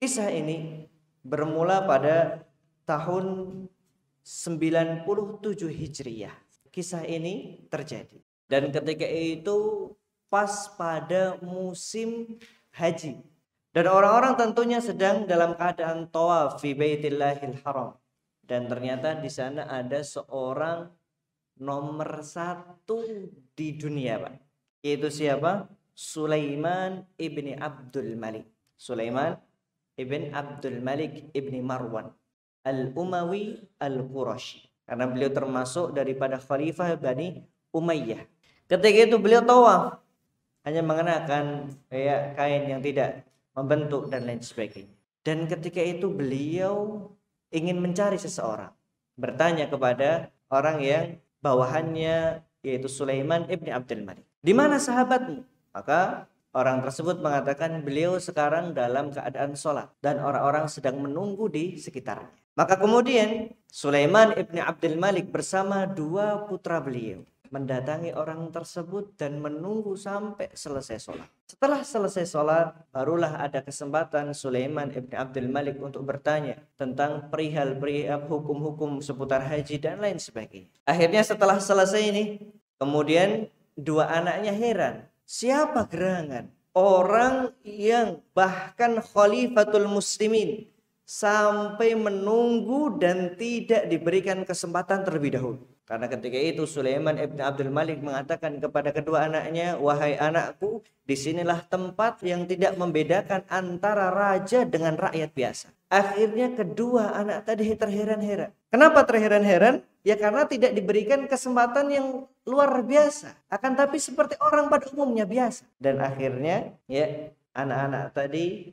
Kisah ini bermula pada tahun 97 Hijriyah. Kisah ini terjadi. Dan ketika itu pas pada musim haji. Dan orang-orang tentunya sedang dalam keadaan tawaf fi Baitillahil Haram. Dan ternyata di sana ada seorang nomor 1 di dunia, Pak. Yaitu siapa? Sulaiman ibni Abdul Malik. Sulaiman ibn Abdul Malik ibni Marwan Al-Umawi Al-Qurashi. Karena beliau termasuk daripada khalifah Bani Umayyah. Ketika itu beliau tawaf, hanya mengenakan kain yang tidak membentuk dan lain sebagainya. Dan ketika itu beliau ingin mencari seseorang, bertanya kepada orang yang bawahannya, yaitu Sulaiman ibni Abdul Malik, di mana sahabatmu? Maka orang tersebut mengatakan beliau sekarang dalam keadaan sholat dan orang-orang sedang menunggu di sekitarnya. Maka kemudian Sulaiman ibni Abdul Malik bersama 2 putra beliau mendatangi orang tersebut dan menunggu sampai selesai sholat. Setelah selesai sholat, barulah ada kesempatan Sulaiman ibn Abdul Malik untuk bertanya tentang perihal hukum-hukum seputar haji dan lain sebagainya. Akhirnya setelah selesai ini, kemudian 2 anaknya heran. Siapa gerangan orang yang bahkan khalifatul muslimin sampai menunggu dan tidak diberikan kesempatan terlebih dahulu? Karena ketika itu Sulaiman ibn Abdul Malik mengatakan kepada kedua anaknya, wahai anakku, disinilah tempat yang tidak membedakan antara raja dengan rakyat biasa. Akhirnya kedua anak tadi terheran-heran. Kenapa terheran-heran? Ya karena tidak diberikan kesempatan yang luar biasa. Akan tapi seperti orang pada umumnya biasa. Dan akhirnya anak-anak tadi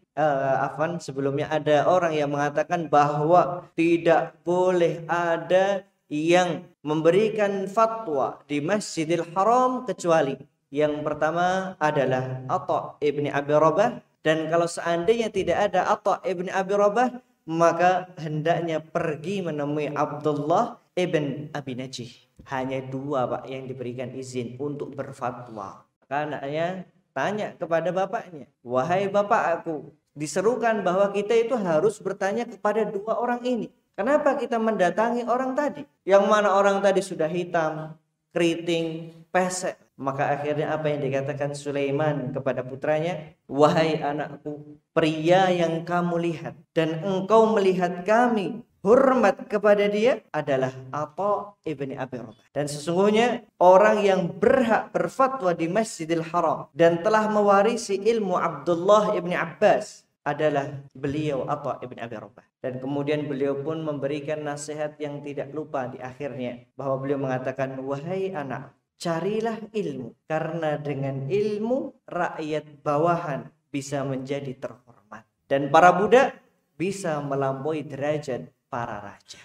sebelumnya ada orang yang mengatakan bahwa tidak boleh ada yang memberikan fatwa di Masjidil Haram kecuali yang pertama adalah Atha ibni Abi Rabah, dan kalau seandainya tidak ada Atha ibni Abi Rabah maka hendaknya pergi menemui Abdullah ibn Abi Najih. Hanya 2 Pak yang diberikan izin untuk berfatwa. Anaknya tanya kepada bapaknya, wahai bapak, aku diserukan bahwa kita itu harus bertanya kepada 2 orang ini. Kenapa kita mendatangi orang tadi? Yang mana orang tadi sudah hitam, keriting, pesek. Maka akhirnya apa yang dikatakan Sulaiman kepada putranya? Wahai anakku, pria yang kamu lihat dan engkau melihat kami hormat kepada dia adalah Atha ibni Abi Rabah. Dan sesungguhnya orang yang berhak berfatwa di Masjidil Haram dan telah mewarisi ilmu Abdullah ibni Abbas adalah beliau Atha ibn Abi Rabah. Dan kemudian beliau pun memberikan nasihat yang tidak lupa di akhirnya, bahwa beliau mengatakan, wahai anak, carilah ilmu, karena dengan ilmu rakyat bawahan bisa menjadi terhormat dan para budak bisa melampaui derajat para raja.